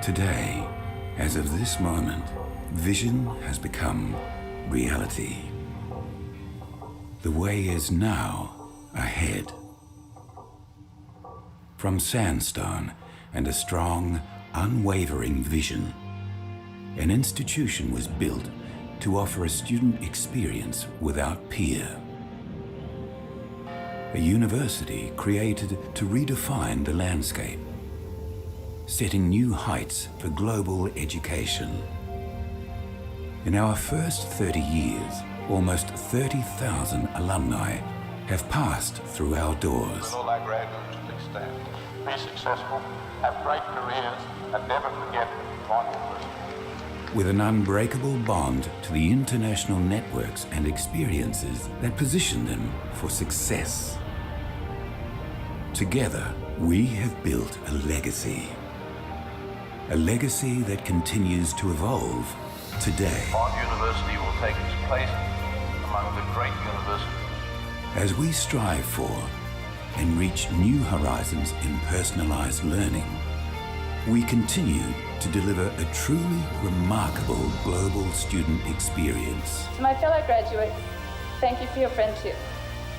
Today, as of this moment, vision has become reality. The way is now ahead. From sandstone and a strong, unwavering vision, an institution was built to offer a student experience without peer. A university created to redefine the landscape, setting new heights for global education. In our first 30 years, almost 30,000 alumni have passed through our doors. With all our graduates, please stand. Be successful, have bright careers, and never forget Bond University. With an unbreakable bond to the international networks and experiences that position them for success. Together, we have built a legacy. A legacy that continues to evolve today. Bond University will take its place among the great universities. As we strive for and reach new horizons in personalized learning, we continue to deliver a truly remarkable global student experience. To my fellow graduates, thank you for your friendship.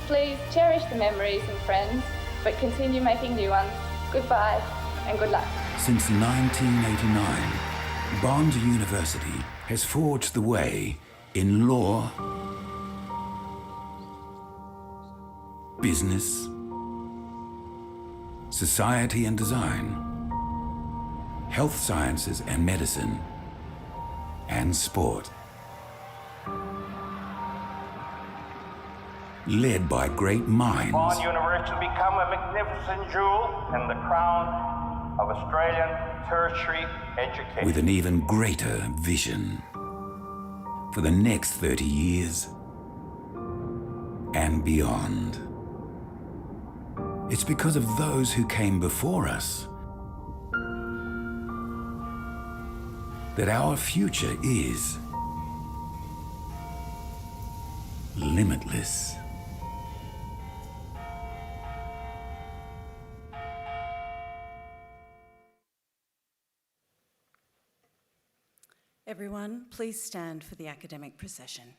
Please cherish the memories and friends, but continue making new ones. Goodbye and good luck. Since 1989, Bond University has forged the way in law, business, society and design, health sciences and medicine, and sport. Led by great minds. Bond University will become a magnificent jewel in the crown of Australian tertiary education. With an even greater vision for the next 30 years and beyond. It's because of those who came before us that our future is limitless. Everyone, please stand for the academic procession.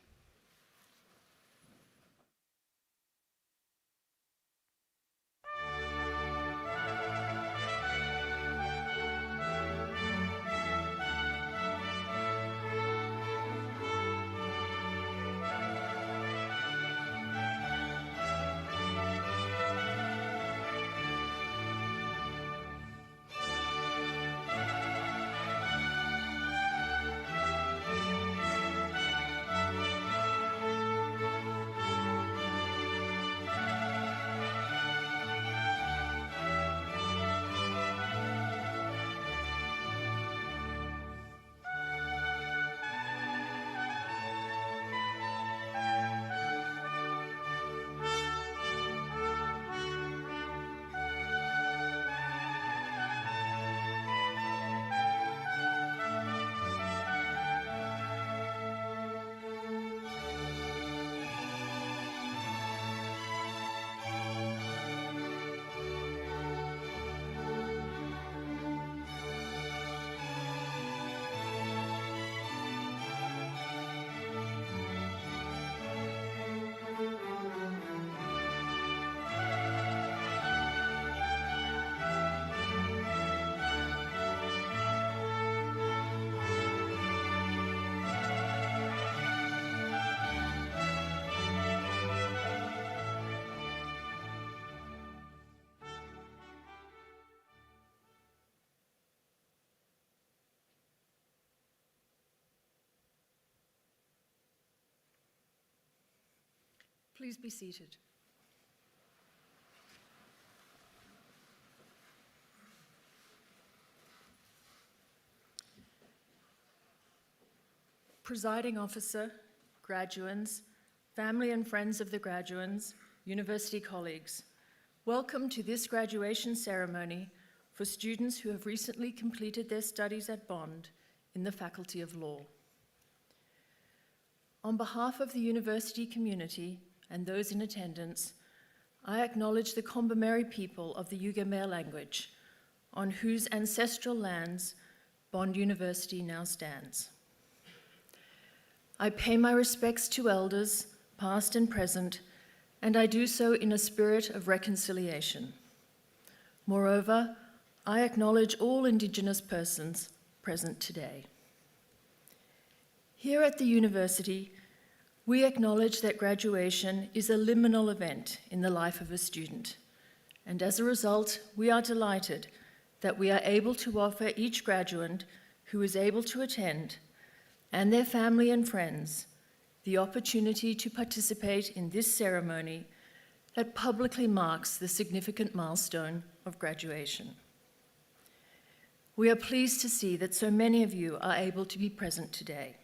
Please be seated. Presiding officer, graduands, family and friends of the graduands, university colleagues, welcome to this graduation ceremony for students who have recently completed their studies at Bond in the Faculty of Law. On behalf of the university community and those in attendance, I acknowledge the Kombumerri people of the Yugambeh language, on whose ancestral lands Bond University now stands. I pay my respects to elders, past and present, and I do so in a spirit of reconciliation. Moreover, I acknowledge all Indigenous persons present today. Here at the university, we acknowledge that graduation is a liminal event in the life of a student, and as a result, we are delighted that we are able to offer each graduate who is able to attend, and their family and friends, the opportunity to participate in this ceremony that publicly marks the significant milestone of graduation. We are pleased to see that so many of you are able to be present today.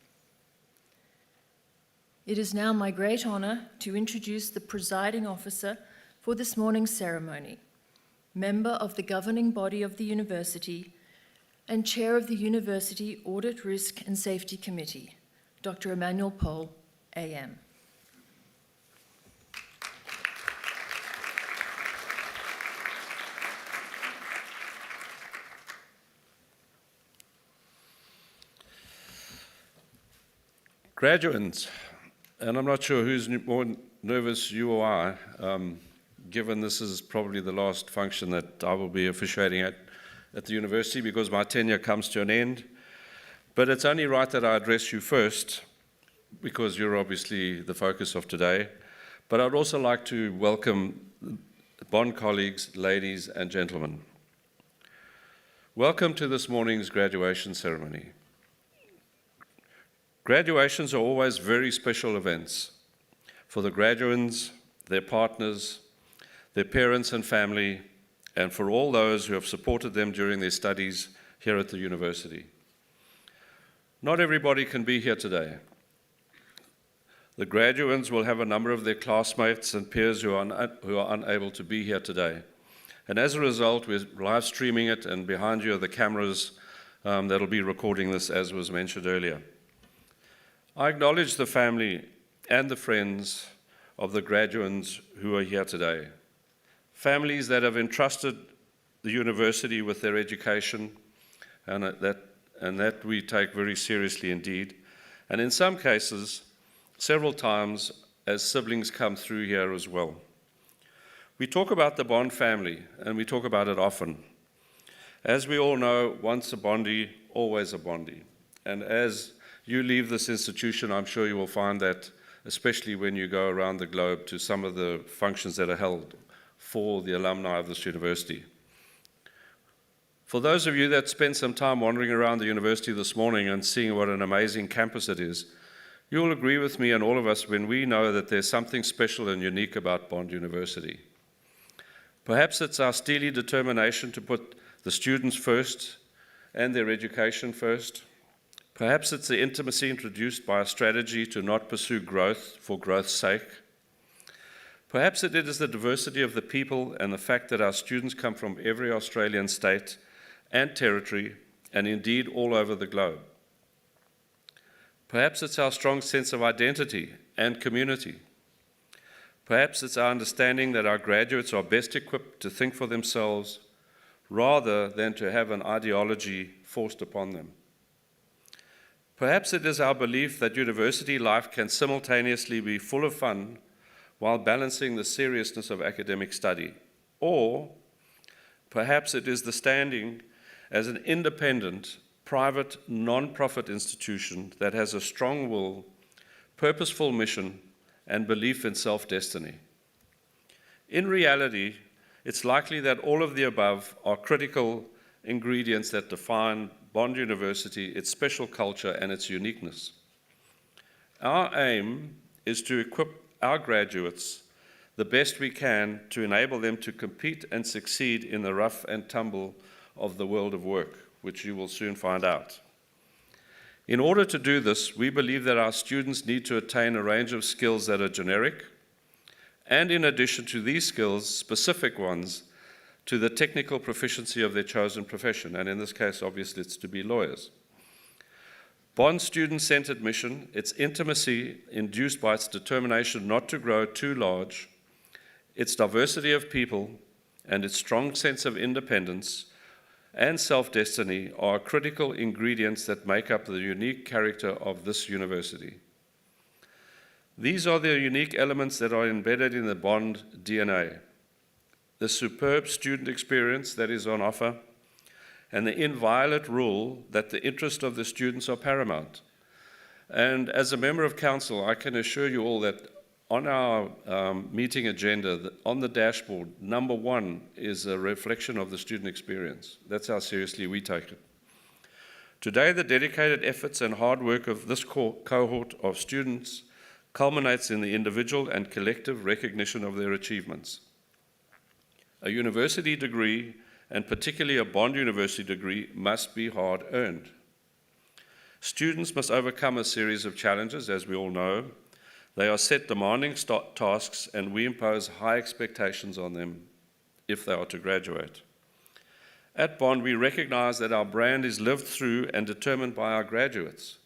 It is now my great honor to introduce the presiding officer for this morning's ceremony, member of the governing body of the university and chair of the University Audit, Risk and Safety Committee, Dr. Emmanuel Pohl, AM. Graduates, and I'm not sure who's more nervous, you or I, given this is probably the last function that I will be officiating at the university because my tenure comes to an end. But it's only right that I address you first because you're obviously the focus of today. But I'd also like to welcome Bond colleagues, ladies and gentlemen. Welcome to this morning's graduation ceremony. Graduations are always very special events for the graduates, their partners, their parents and family, and for all those who have supported them during their studies here at the university. Not everybody can be here today. The graduates will have a number of their classmates and peers who are unable to be here today. And as a result, we're live streaming it, and behind you are the cameras that'll be recording this, as was mentioned earlier. I acknowledge the family and the friends of the graduates who are here today. Families that have entrusted the university with their education, and that we take very seriously indeed. And in some cases, several times as siblings come through here as well. We talk about the Bond family, and we talk about it often. As we all know, once a Bondie, always a Bondie. And as you leave this institution, I'm sure you will find that, especially when you go around the globe to some of the functions that are held for the alumni of this university. For those of you that spent some time wandering around the university this morning and seeing what an amazing campus it is, you will agree with me and all of us when we know that there's something special and unique about Bond University. Perhaps it's our steely determination to put the students first and their education first. Perhaps it's the intimacy introduced by a strategy to not pursue growth for growth's sake. Perhaps it is the diversity of the people and the fact that our students come from every Australian state and territory, and indeed all over the globe. Perhaps it's our strong sense of identity and community. Perhaps it's our understanding that our graduates are best equipped to think for themselves rather than to have an ideology forced upon them. Perhaps it is our belief that university life can simultaneously be full of fun while balancing the seriousness of academic study. Or perhaps it is the standing as an independent, private, non-profit institution that has a strong will, purposeful mission, and belief in self-destiny. In reality, it's likely that all of the above are critical ingredients that define Bond University, its special culture, and its uniqueness. Our aim is to equip our graduates the best we can to enable them to compete and succeed in the rough and tumble of the world of work, which you will soon find out. In order to do this, we believe that our students need to attain a range of skills that are generic, and in addition to these skills, specific ones to the technical proficiency of their chosen profession, and in this case, obviously, it's to be lawyers. Bond's student-centered mission, its intimacy induced by its determination not to grow too large, its diversity of people, and its strong sense of independence, and self-destiny are critical ingredients that make up the unique character of this university. These are the unique elements that are embedded in the Bond DNA: the superb student experience that is on offer, and the inviolate rule that the interests of the students are paramount. And as a member of council, I can assure you all that on our meeting agenda, on the dashboard, number 1 is a reflection of the student experience. That's how seriously we take it. Today, the dedicated efforts and hard work of this cohort of students culminates in the individual and collective recognition of their achievements. A university degree, and particularly a Bond University degree, must be hard-earned. Students must overcome a series of challenges, as we all know. They are set demanding tasks, and we impose high expectations on them if they are to graduate. At Bond, we recognize that our brand is lived through and determined by our graduates.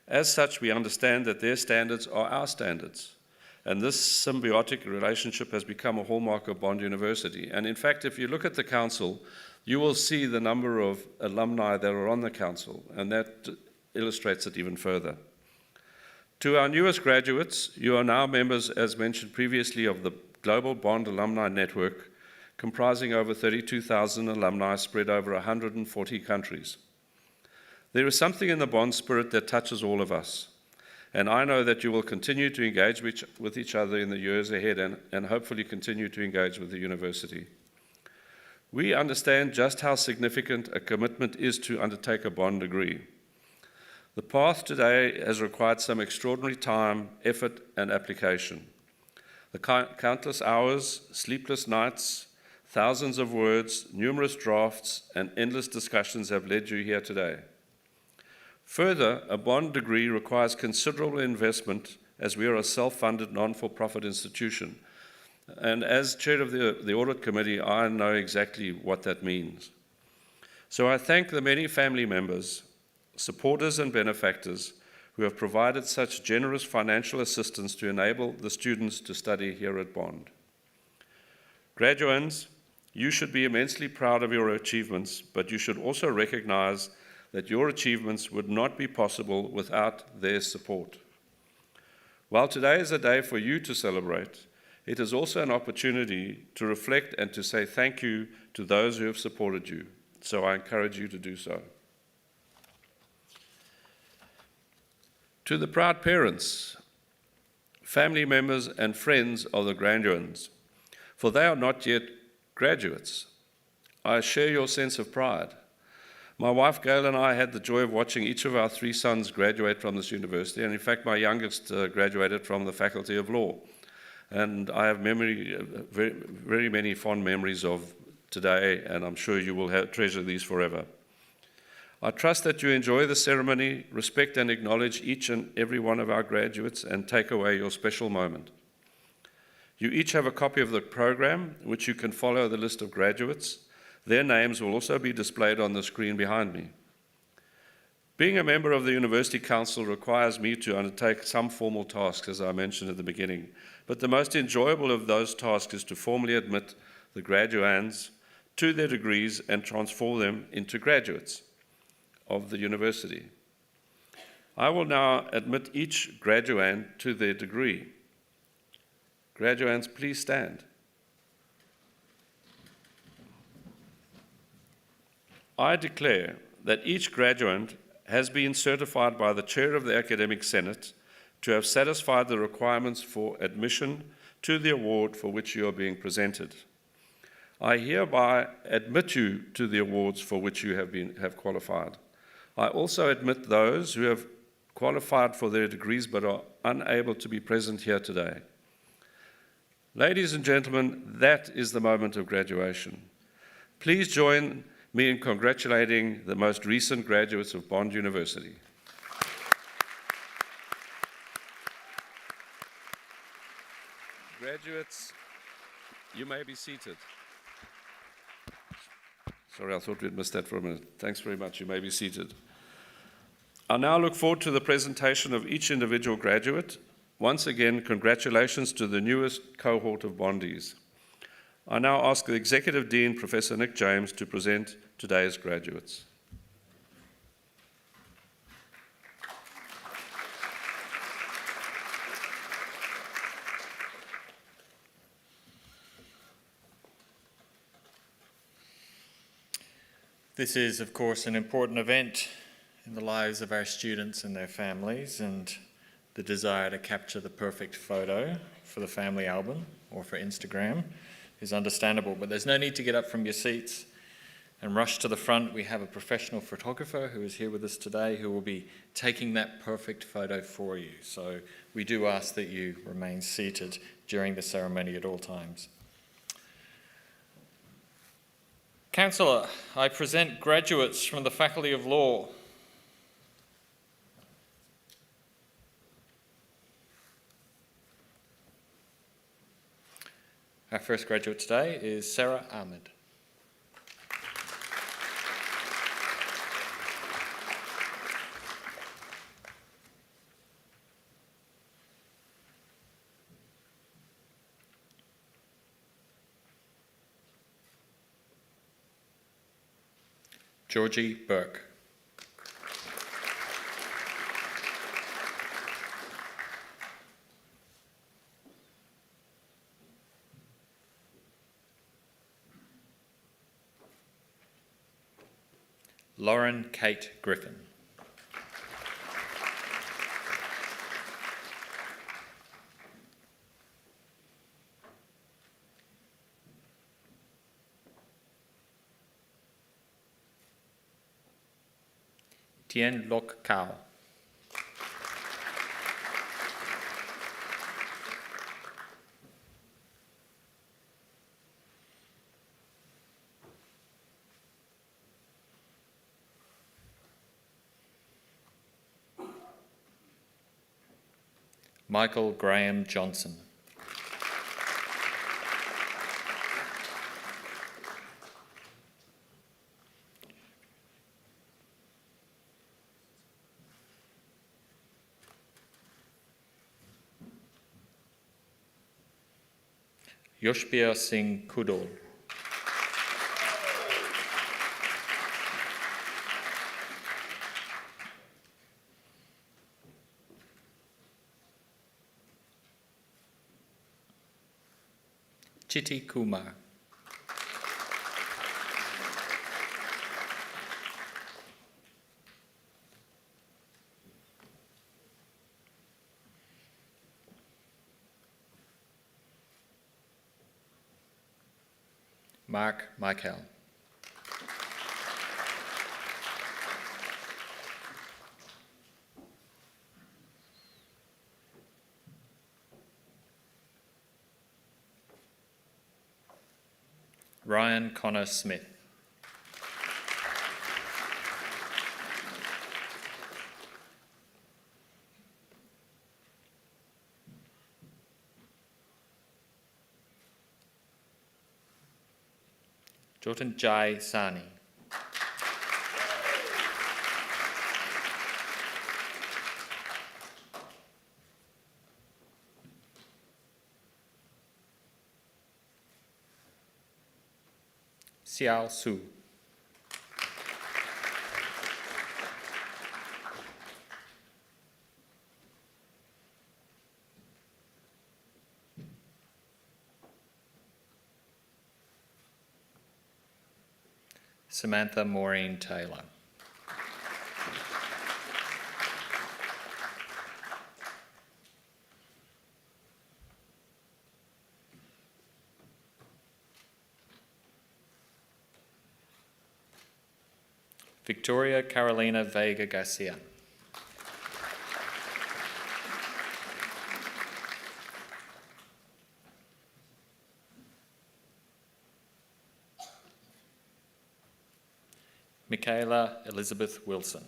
As such, we understand that their standards are our standards, and this symbiotic relationship has become a hallmark of Bond University. And in fact, if you look at the council, you will see the number of alumni that are on the council, and that illustrates it even further. To our newest graduates, you are now members, as mentioned previously, of the Global Bond Alumni Network, comprising over 32,000 alumni spread over 140 countries. There is something in the Bond spirit that touches all of us, and I know that you will continue to engage with each other in the years ahead and hopefully continue to engage with the university. We understand just how significant a commitment is to undertake a Bond degree. The path today has required some extraordinary time, effort, and application. The countless hours, sleepless nights, thousands of words, numerous drafts, and endless discussions have led you here today. Further, a Bond degree requires considerable investment, as we are a self-funded, non-for-profit institution. And as chair of the audit committee, I know exactly what that means. So I thank the many family members, supporters and benefactors who have provided such generous financial assistance to enable the students to study here at Bond. Graduands, you should be immensely proud of your achievements, but you should also recognize that your achievements would not be possible without their support. While today is a day for you to celebrate, it is also an opportunity to reflect and to say thank you to those who have supported you. So I encourage you to do so. To the proud parents, family members, and friends of the graduands, for they are not yet graduates, I share your sense of pride. My wife Gail and I had the joy of watching each of our 3 sons graduate from this university, and in fact my youngest graduated from the Faculty of Law. And I have very many fond memories of today, and I'm sure you will treasure these forever. I trust that you enjoy the ceremony, respect and acknowledge each and every one of our graduates, and take away your special moment. You each have a copy of the program, which you can follow the list of graduates. Their names will also be displayed on the screen behind me. Being a member of the University Council requires me to undertake some formal tasks, as I mentioned at the beginning, but the most enjoyable of those tasks is to formally admit the graduands to their degrees and transform them into graduates of the university. I will now admit each graduand to their degree. Graduands, please stand. I declare that each graduand has been certified by the Chair of the Academic Senate to have satisfied the requirements for admission to the award for which you are being presented. I hereby admit you to the awards for which you have qualified. I also admit those who have qualified for their degrees but are unable to be present here today. Ladies and gentlemen, that is the moment of graduation. Please join me in congratulating the most recent graduates of Bond University. Graduates, you may be seated. Sorry, I thought we'd missed that for a minute. Thanks very much. You may be seated. I now look forward to the presentation of each individual graduate. Once again, congratulations to the newest cohort of Bondies. I now ask the Executive Dean, Professor Nick James, to present today's graduates. This is, of course, an important event in the lives of our students and their families, and the desire to capture the perfect photo for the family album or for Instagram is understandable, but there's no need to get up from your seats and rush to the front. We have a professional photographer who is here with us today who will be taking that perfect photo for you. So we do ask that you remain seated during the ceremony at all times. Councillor, I present graduates from the Faculty of Law. Our first graduate today is Sarah Ahmed. Georgie Burke. Lauren Kate Griffin. Tien Lok Kao. Michael Graham Johnson. Yoshbir Singh Kudol. Chiti Kumar. Mark Michael. Ryan Connor Smith. Jotan Jai Sani. Xiao Su. Samantha Maureen Taylor. Victoria Carolina Vega Garcia. Michaela Elizabeth Wilson.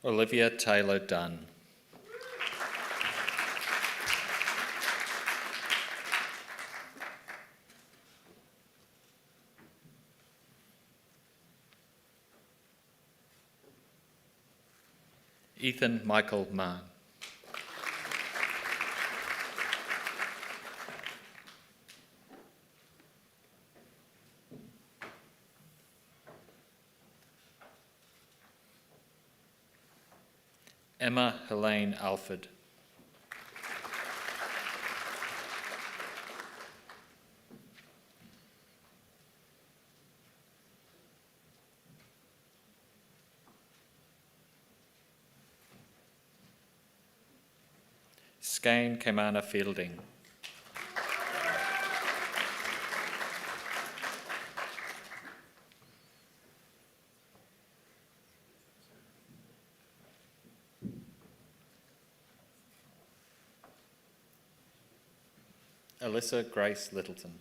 Olivia Taylor Dunn. Ethan Michael Mann. Emma Helene Alford. Skane Kemana Fielding. Alyssa Grace Littleton.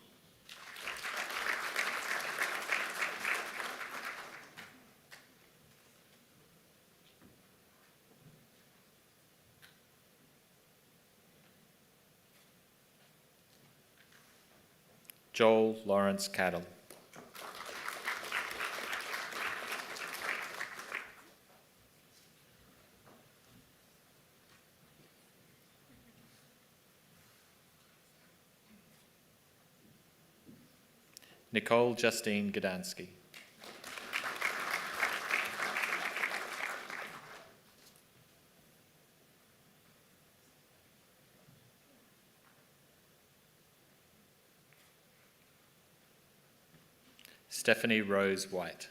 Joel Lawrence Cadell. Nicole Justine Gdansky. Stephanie Rose White.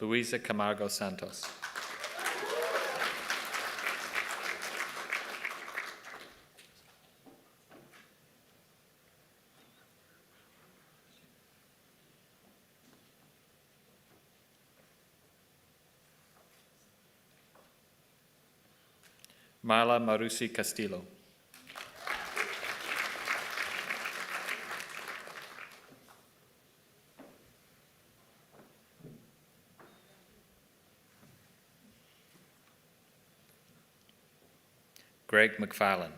Luisa Camargo Santos. Marla Marusi Castillo. Greg McFarlane.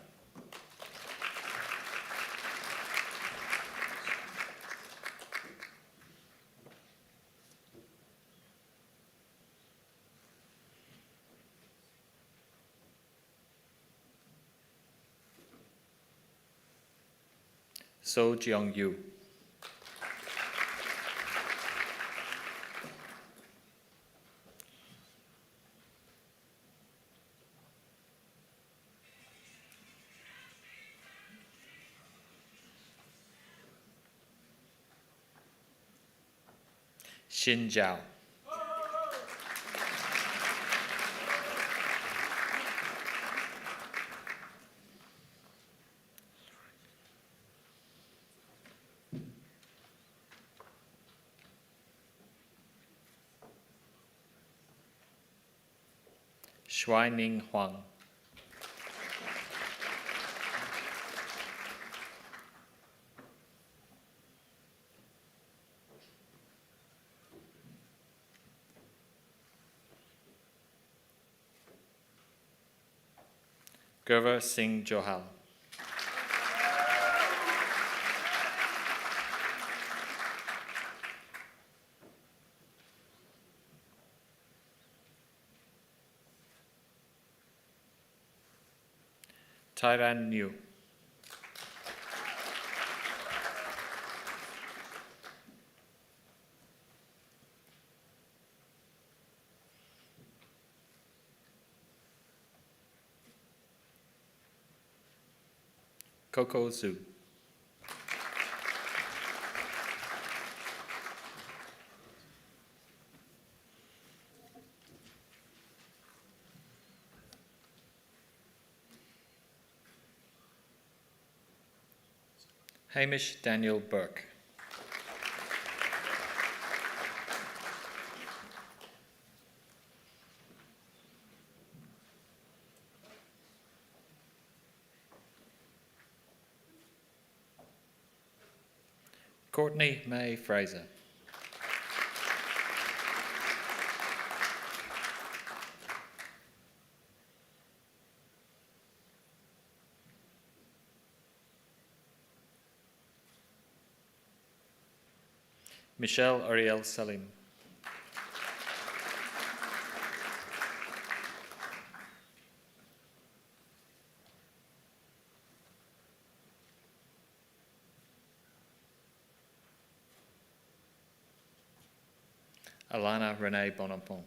So Jeong Yu. Xin Zhao. Shuaining Huang. Gurva Singh Johal. Tyran New. Coco Zhu. Hamish Daniel Burke. Courtney May Fraser. Michelle Ariel Salim. Alana Renee Bonapont.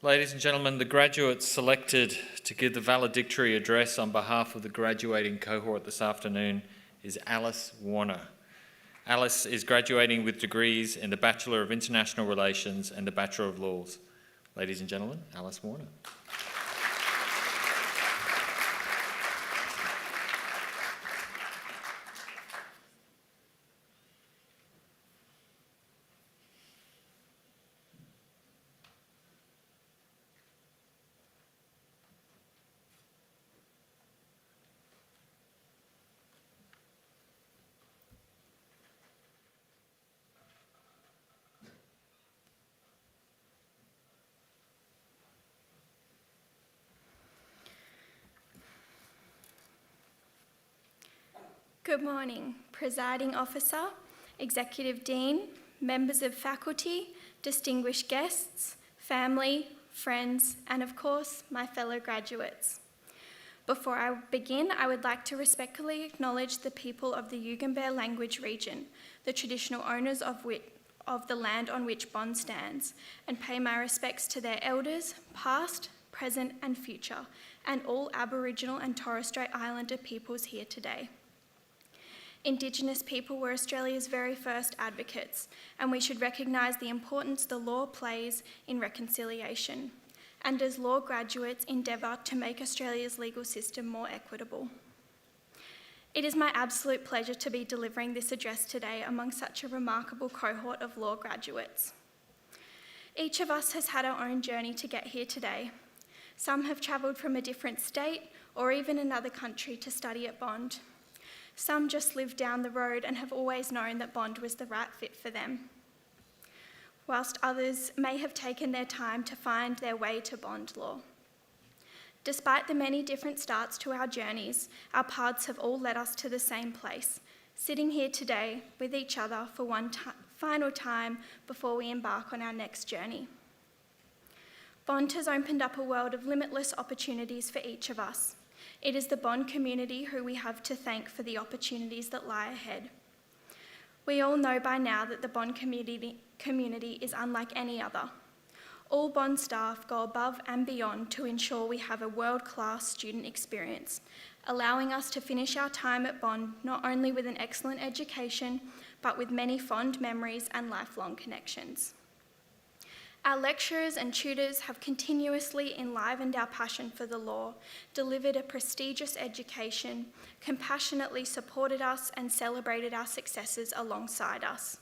Ladies and gentlemen, the graduates selected to give the valedictory address on behalf of the graduating cohort this afternoon is Alice Warner. Alice is graduating with degrees in the Bachelor of International Relations and the Bachelor of Laws. Ladies and gentlemen, Alice Warner. Good morning, Presiding Officer, Executive Dean, members of faculty, distinguished guests, family, friends, and of course, my fellow graduates. Before I begin, I would like to respectfully acknowledge the people of the Yugambeh language region, the traditional owners of the land on which Bond stands, and pay my respects to their elders, past, present, and future, and all Aboriginal and Torres Strait Islander peoples here today. Indigenous people were Australia's very first advocates, and we should recognise the importance the law plays in reconciliation, and as law graduates endeavour to make Australia's legal system more equitable. It is my absolute pleasure to be delivering this address today among such a remarkable cohort of law graduates. Each of us has had our own journey to get here today. Some have travelled from a different state or even another country to study at Bond. Some just live down the road and have always known that Bond was the right fit for them, whilst others may have taken their time to find their way to Bond law. Despite the many different starts to our journeys, our paths have all led us to the same place, sitting here today with each other for one final time before we embark on our next journey. Bond has opened up a world of limitless opportunities for each of us. It is the Bond community who we have to thank for the opportunities that lie ahead. We all know by now that the Bond community is unlike any other. All Bond staff go above and beyond to ensure we have a world-class student experience, allowing us to finish our time at Bond not only with an excellent education, but with many fond memories and lifelong connections. Our lecturers and tutors have continuously enlivened our passion for the law, delivered a prestigious education, compassionately supported us and celebrated our successes alongside us.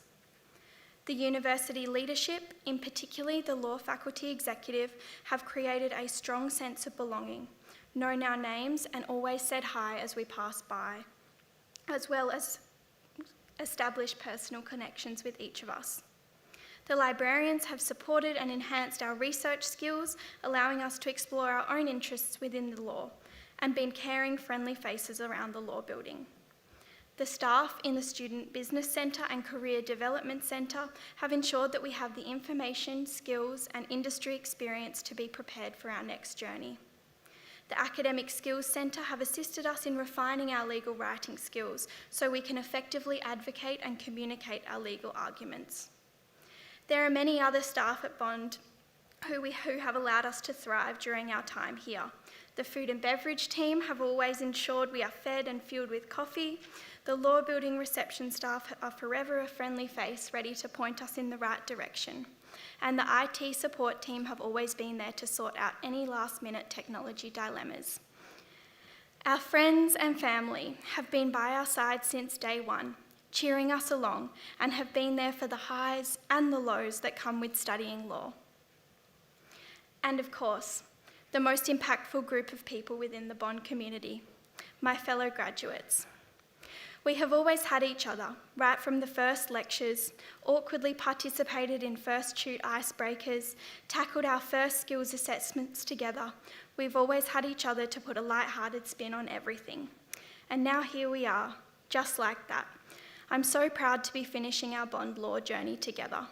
The university leadership, in particular the law faculty executive, have created a strong sense of belonging, known our names and always said hi as we pass by, as well as established personal connections with each of us. The librarians have supported and enhanced our research skills, allowing us to explore our own interests within the law, and been caring, friendly faces around the law building. The staff in the Student Business Centre and Career Development Centre have ensured that we have the information, skills, and industry experience to be prepared for our next journey. The Academic Skills Centre have assisted us in refining our legal writing skills so we can effectively advocate and communicate our legal arguments. There are many other staff at Bond who have allowed us to thrive during our time here. The food and beverage team have always ensured we are fed and fueled with coffee. The law building reception staff are forever a friendly face, ready to point us in the right direction. And the IT support team have always been there to sort out any last-minute technology dilemmas. Our friends and family have been by our side since day one, cheering us along, and have been there for the highs and the lows that come with studying law. And of course, the most impactful group of people within the Bond community, my fellow graduates. We have always had each other, right from the first lectures, awkwardly participated in first shoot icebreakers, tackled our first skills assessments together. We've always had each other to put a light-hearted spin on everything. And now here we are, just like that. I'm so proud to be finishing our bond law journey together.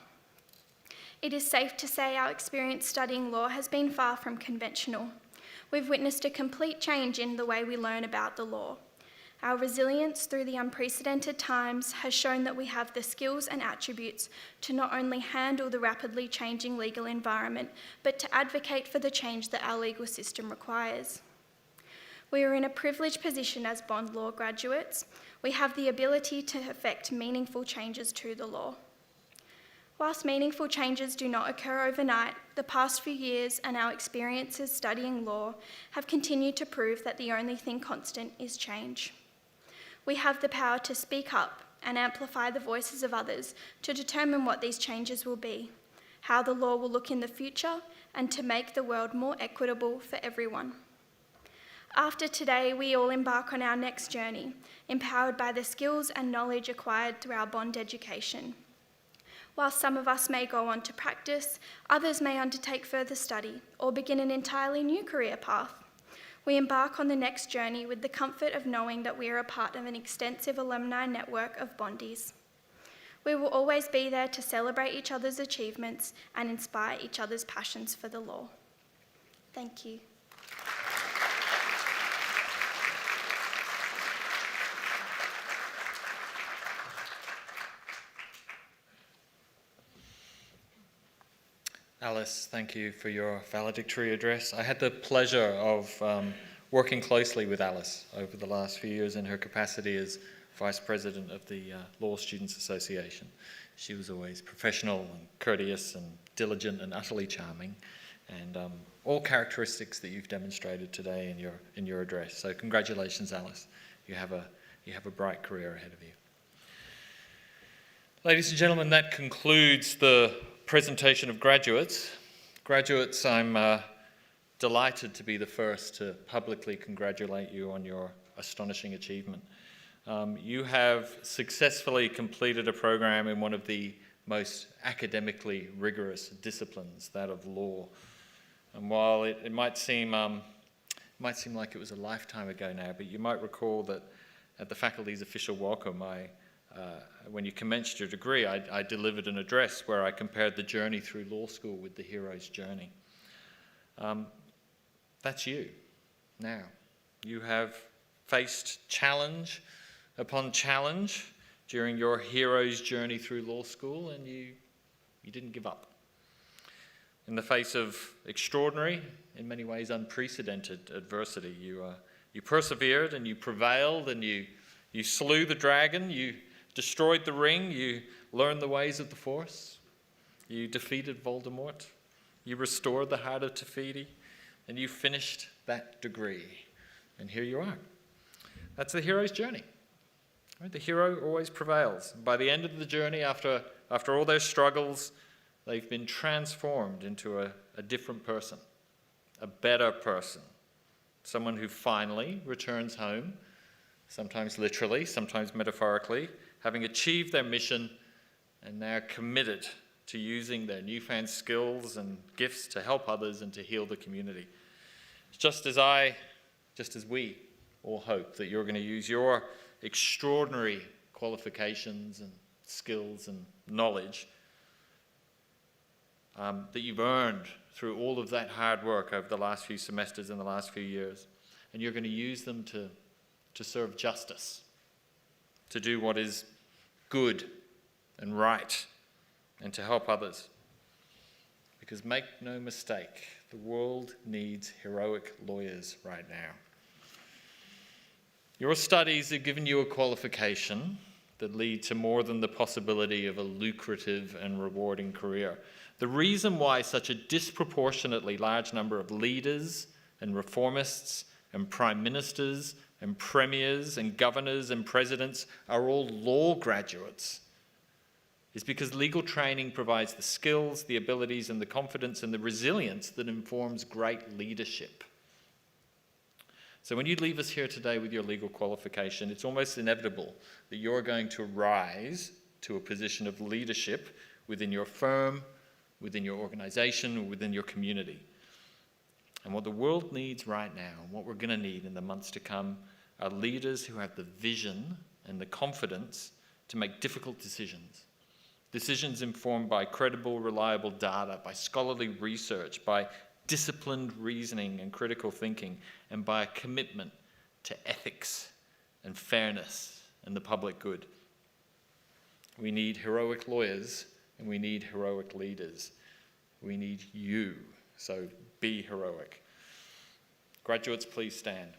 It is safe to say our experience studying law has been far from conventional. We've witnessed a complete change in the way we learn about the law. Our resilience through the unprecedented times has shown that we have the skills and attributes to not only handle the rapidly changing legal environment, but to advocate for the change that our legal system requires. We are in a privileged position as bond law graduates. We have the ability to effect meaningful changes to the law. Whilst meaningful changes do not occur overnight, the past few years and our experiences studying law have continued to prove that the only thing constant is change. We have the power to speak up and amplify the voices of others to determine what these changes will be, how the law will look in the future, and to make the world more equitable for everyone. After today, we all embark on our next journey, empowered by the skills and knowledge acquired through our bond education. While some of us may go on to practice, others may undertake further study or begin an entirely new career path. We embark on the next journey with the comfort of knowing that we are a part of an extensive alumni network of bondies. We will always be there to celebrate each other's achievements and inspire each other's passions for the law. Thank you. Alice, thank you for your valedictory address. I had the pleasure of working closely with Alice over the last few years in her capacity as Vice President of the Law Students Association. She was always professional and courteous and diligent and utterly charming, and all characteristics that you've demonstrated today in your address. So congratulations, Alice. You have a bright career ahead of you. Ladies and gentlemen, that concludes the presentation of graduates. Graduates, I'm delighted to be the first to publicly congratulate you on your astonishing achievement. You have successfully completed a program in one of the most academically rigorous disciplines, that of law. And while it might seem like it was a lifetime ago now, but you might recall that at the faculty's official welcome, when you commenced your degree, I delivered an address where I compared the journey through law school with the hero's journey. That's you now. You have faced challenge upon challenge during your hero's journey through law school, and you didn't give up. In the face of extraordinary, in many ways unprecedented adversity, you persevered and you prevailed and you slew the dragon, you destroyed the ring, you learned the ways of the Force, you defeated Voldemort, you restored the heart of Te Fiti, and you finished that degree. And here you are. That's the hero's journey. Right? The hero always prevails. By the end of the journey, after all their struggles, they've been transformed into a different person, a better person, someone who finally returns home, sometimes literally, sometimes metaphorically, having achieved their mission, and they're committed to using their newfound skills and gifts to help others and to heal the community. Just as we all hope that you're going to use your extraordinary qualifications and skills and knowledge that you've earned through all of that hard work over the last few semesters and the last few years, and you're going to use them to serve justice, to do what is good and right, and to help others. Because make no mistake, the world needs heroic lawyers right now. Your studies have given you a qualification that lead to more than the possibility of a lucrative and rewarding career. The reason why such a disproportionately large number of leaders and reformists and prime ministers and premiers and governors and presidents are all law graduates is because legal training provides the skills, the abilities, and the confidence and the resilience that informs great leadership. So when you leave us here today with your legal qualification, it's almost inevitable that you're going to rise to a position of leadership within your firm, within your organization, or within your community. And what the world needs right now, and what we're going to need in the months to come, are leaders who have the vision and the confidence to make difficult decisions. Decisions informed by credible, reliable data, by scholarly research, by disciplined reasoning and critical thinking, and by a commitment to ethics and fairness and the public good. We need heroic lawyers and we need heroic leaders. We need you, so be heroic. Graduates, please stand.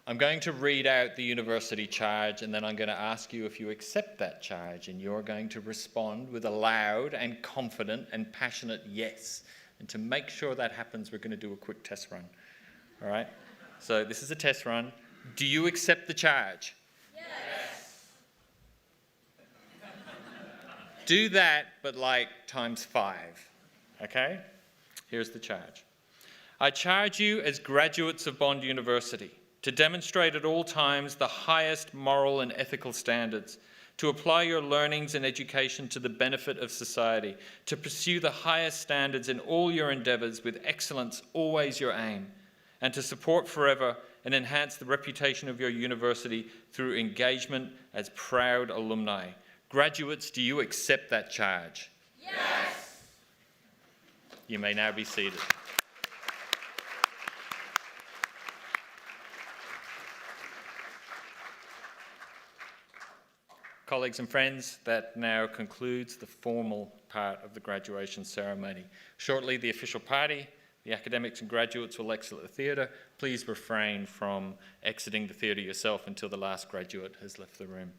I'm going to read out the university charge, and then I'm going to ask you if you accept that charge, and you're going to respond with a loud and confident and passionate yes. And to make sure that happens, we're going to do a quick test run. All right? So this is a test run. Do you accept the charge? Yes. Do that, but like times 5. Okay? Here's the charge. I charge you as graduates of Bond University to demonstrate at all times the highest moral and ethical standards, to apply your learnings and education to the benefit of society, to pursue the highest standards in all your endeavours with excellence always your aim, and to support forever and enhance the reputation of your university through engagement as proud alumni. Graduates, do you accept that charge? Yes! You may now be seated. Colleagues and friends, that now concludes the formal part of the graduation ceremony. Shortly, the official party, the academics and graduates will exit the theatre. Please refrain from exiting the theatre yourself until the last graduate has left the room.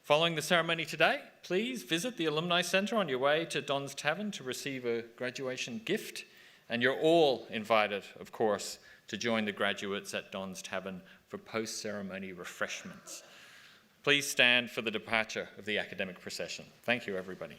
Following the ceremony today, please visit the Alumni Centre on your way to Don's Tavern to receive a graduation gift. And you're all invited, of course, to join the graduates at Don's Tavern for post-ceremony refreshments. Please stand for the departure of the academic procession. Thank you, everybody.